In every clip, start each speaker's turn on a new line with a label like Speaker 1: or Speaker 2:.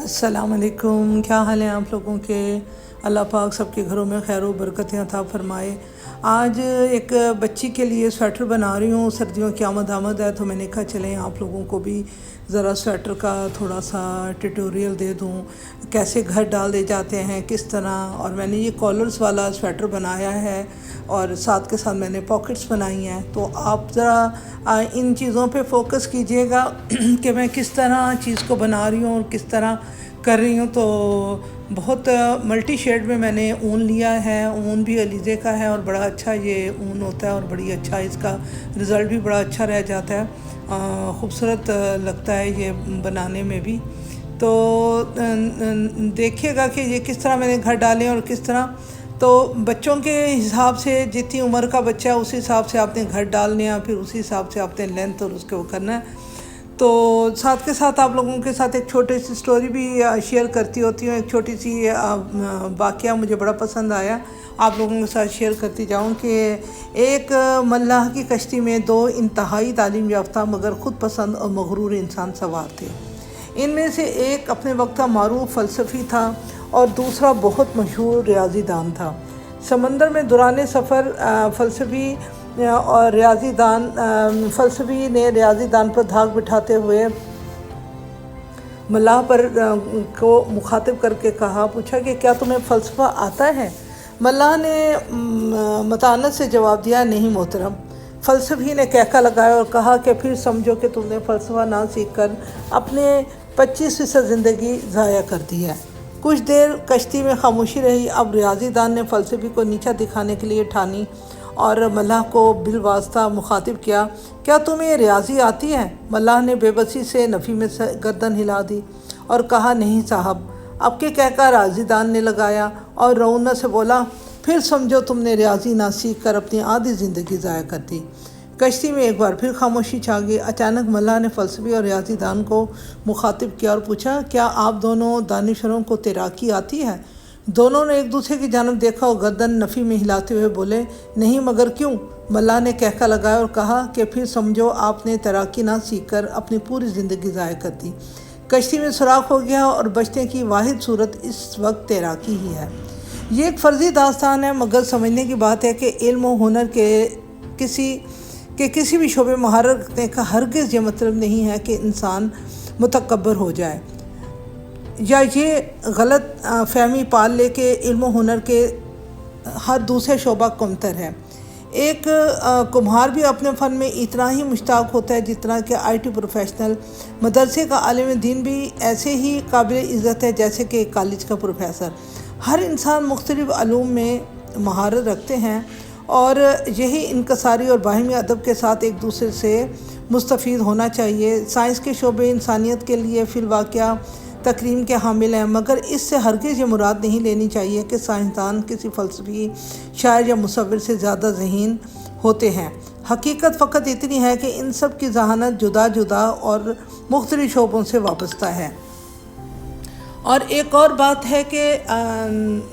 Speaker 1: अस्सलाम वालेकुम। क्या हाल है आप लोगों के? अल्लाह पाक सबके घरों में खैर व बरकतें अता फरमाए। आज एक बच्ची के लिए स्वेटर बना रही हूँ। सर्दियों की आमद है तो मैंने कहा चलें आप लोगों को भी ज़रा स्वेटर का थोड़ा सा ट्यूटोरियल दे दूँ, कैसे घर डाल दे जाते हैं किस तरह। और मैंने ये कॉलर्स वाला स्वेटर बनाया है और साथ के साथ मैंने पॉकेट्स बनाई हैं। तो आप ज़रा इन चीज़ों पे फोकस कीजिएगा कि मैं किस तरह चीज़ को बना रही हूँ और किस तरह कर रही हूँ। तो बहुत मल्टी शेड में मैंने ऊन लिया है। ऊन भी अलीज़े का है और बड़ा अच्छा ये ऊन होता है और बड़ी अच्छा इसका रिज़ल्ट भी बड़ा अच्छा रह जाता है, ख़ूबसूरत लगता है ये बनाने में भी। तो देखिएगा कि ये किस तरह मैंने घर डाले और किस तरह। तो बच्चों के हिसाब से जितनी उम्र का बच्चा है उस हिसाब से आपने घर डालने हैं, फिर उसी हिसाब से आपने लेंथ और उसके वो करना है। तो साथ के साथ आप लोगों के साथ एक छोटी सी स्टोरी भी शेयर करती होती हूँ। एक छोटी सी वाक़या मुझे बड़ा पसंद आया, आप लोगों के साथ शेयर करती जाऊँ कि एक मल्लाह की कश्ती में दो इंतहाई तालीम याफ्ता मगर ख़ुद पसंद और मगरूर इंसान सवार थे। इनमें से एक अपने वक्त का मारूफ फ़लसफ़ी था और दूसरा बहुत मशहूर रियाज़ीदान था। समंदर में दौरान सफ़र फ़लसफ़ी और फ़लसफ़ी ने रियाज़ीदान पर धाक बिठाते हुए मल्लाह पर को मुखातिब करके पूछा कि क्या तुम्हें फ़लसफ़ा आता है? मल्लाह ने मतानत से जवाब दिया, नहीं मोहतरम। फ़लसफ़ी ने कहका लगाया और कहा कि फिर समझो कि तुमने फ़लसफ़ा ना सीख कर अपने 25% ज़िंदगी ज़ाया कर दी है। कुछ देर कश्ती में खामोशी रही। अब रियाज़ीदान ने फ़लसफ़ी को नीचा दिखाने के लिए ठानी और मल्लाह को बिलवास्ता मुखातिब किया, क्या तुम्हें रियाज़ी आती है? मल्लाह ने बेबसी से नफ़ी में गर्दन हिला दी और कहा, नहीं साहब। अब के कहकर रियाज़ीदान ने लगाया और रौनक से बोला, फिर समझो तुमने रियाज़ी ना सीख कर अपनी आधी ज़िंदगी ज़ाया कर दी। कश्ती में एक बार फिर खामोशी छा गई। अचानक मल्लाह ने फ़लसफ़ी और रियाज़ीदान को मुखातिब किया और पूछा, क्या आप दोनों दानिशवरों को तैराकी आती है? दोनों ने एक दूसरे की जानब देखा और गर्दन नफ़ी में हिलाते हुए बोले, नहीं मगर क्यों? मल्लाह ने कहका लगाया और कहा कि फिर समझो आपने तैराकी ना सीख कर अपनी पूरी ज़िंदगी ज़ाया कर दी। कश्ती में सुराख हो गया और बचने की वाहिद सूरत इस वक्त तैराकी ही है। ये एक फ़र्ज़ी दास्तान है मगर समझने की बात है कि इल्म और हुनर के किसी भी शोबे महारत रखने का हरगिज़ ये मतलब नहीं है कि इंसान मुतकब्बर हो जाए या ये गलत फहमी पाल ले के इल्म हुनर के हर दूसरे शोबा कमतर है। एक कुम्हार भी अपने फ़न में इतना ही मुश्ताक होता है जितना कि IT प्रोफेशनल। मदरसे का आलिम दीन भी ऐसे ही काबिल इज़्ज़त है जैसे कि कॉलेज का प्रोफेसर। हर इंसान मुख्तलिफ़ अलूम में महारत रखते हैं और यही इनकसारी और बाहिमी अदब के साथ एक दूसरे से मुस्तफ़ीद होना चाहिए। साइंस के शोबे इंसानियत के लिए फिल वाक़या तकरीम के हामिल हैं, मगर इससे हरगिज़ ये मुराद नहीं लेनी चाहिए कि साइंसदान किसी फ़लसफ़ी शायर या मुसव्विर से ज़्यादा ज़हीन होते हैं। हकीकत फ़कत इतनी है कि इन सब की ज़हानत जुदा जुदा और मुख्तलिफ़ शोबों से वाबस्ता है। और एक और बात है कि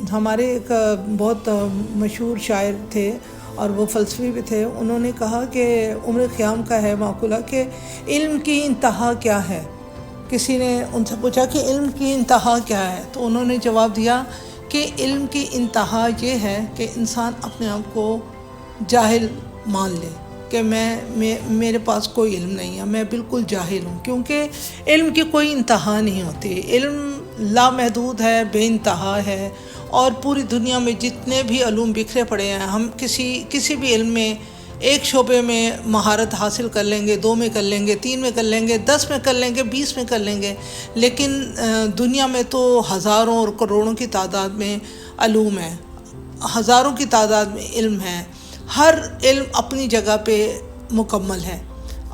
Speaker 1: हमारे एक बहुत मशहूर शायर थे और वो फ़लसफ़ी भी थे। उन्होंने कहा कि उम्र क़याम का है माक़ूला कि इल्म की इंतहा क्या है। किसी ने उनसे पूछा कि इल्म की इंतहा क्या है, तो उन्होंने जवाब दिया कि इल्म की इंतहा ये है कि इंसान अपने आप को जाहिल मान ले कि मेरे पास कोई इल्म नहीं है, मैं बिल्कुल जाहिल हूँ, क्योंकि इल्म की कोई इंतहा नहीं होती। इल्म लामहदूद है, बेइंतहा है और पूरी दुनिया में जितने भी अलूम बिखरे पड़े हैं, हम किसी भी इल्म में एक शोबे में महारत हासिल कर लेंगे, 2 में कर लेंगे, 3 में कर लेंगे, 10 में कर लेंगे, 20 में कर लेंगे, लेकिन दुनिया में तो हज़ारों और करोड़ों की तादाद में अलूम हैं, हज़ारों की तादाद में इल्म है। हर इल्म अपनी जगह पे मुकम्मल है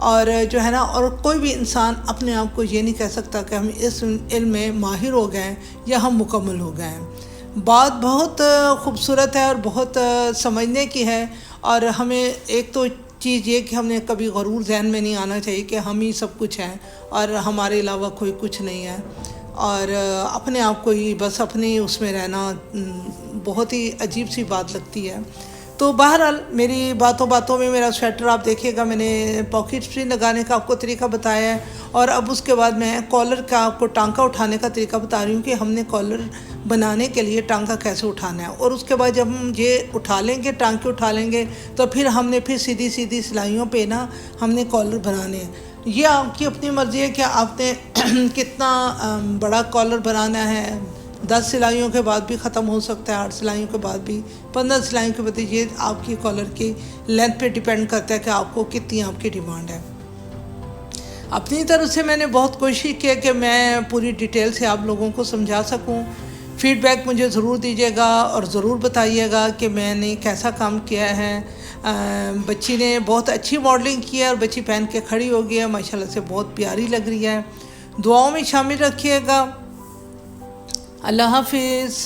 Speaker 1: और जो है ना, और कोई भी इंसान अपने आप को ये नहीं कह सकता कि हम इस इल्म में माहिर हो गए हैं या हम मुकम्मल हो गए हैं। बात बहुत ख़ूबसूरत है और बहुत समझने की है। और हमें एक तो चीज़ ये कि हमने कभी गरूर जहन में नहीं आना चाहिए कि हम ही सब कुछ हैं और हमारे अलावा कोई कुछ नहीं है, और अपने आप को ही बस अपने उसमें रहना बहुत ही अजीब सी बात लगती है। تو بہرحال میری باتوں باتوں میں میرا سویٹر آپ دیکھیے گا، میں نے پاکٹس بھی لگانے کا آپ کو طریقہ بتایا ہے، اور اب اس کے بعد میں کالر کا آپ کو ٹانکا اٹھانے کا طریقہ بتا رہی ہوں کہ ہم نے کالر بنانے کے لیے ٹانکا کیسے اٹھانا ہے، اور اس کے بعد جب ہم یہ اٹھا لیں گے، ٹانکے اٹھا لیں گے، تو پھر ہم نے سیدھی سیدھی سلائیوں پہ نا ہم نے کالر بنانے ہیں۔ یہ آپ کی اپنی مرضی ہے کہ آپ نے کتنا بڑا کالر بنانا ہے، 10 سلائیوں کے بعد بھی ختم ہو سکتا ہے، 8 سلائیوں کے بعد بھی، 15 سلائیوں کے بعد، یہ آپ کی کالر کی لینتھ پہ ڈیپینڈ کرتا ہے کہ آپ کو کتنی آپ کی ڈیمانڈ ہے۔ اپنی طرف سے میں نے بہت کوشش کی کہ میں پوری ڈیٹیل سے آپ لوگوں کو سمجھا سکوں۔ فیڈ بیک مجھے ضرور دیجیے گا اور ضرور بتائیے گا کہ میں نے کیسا کام کیا ہے۔ بچی نے بہت اچھی ماڈلنگ کی ہے اور بچی پہن کے کھڑی ہو گئی ہے، ماشاءاللہ سے بہت پیاری لگ رہی ہے۔ دعاؤں میں شامل رکھیے گا۔ اللہ حافظ۔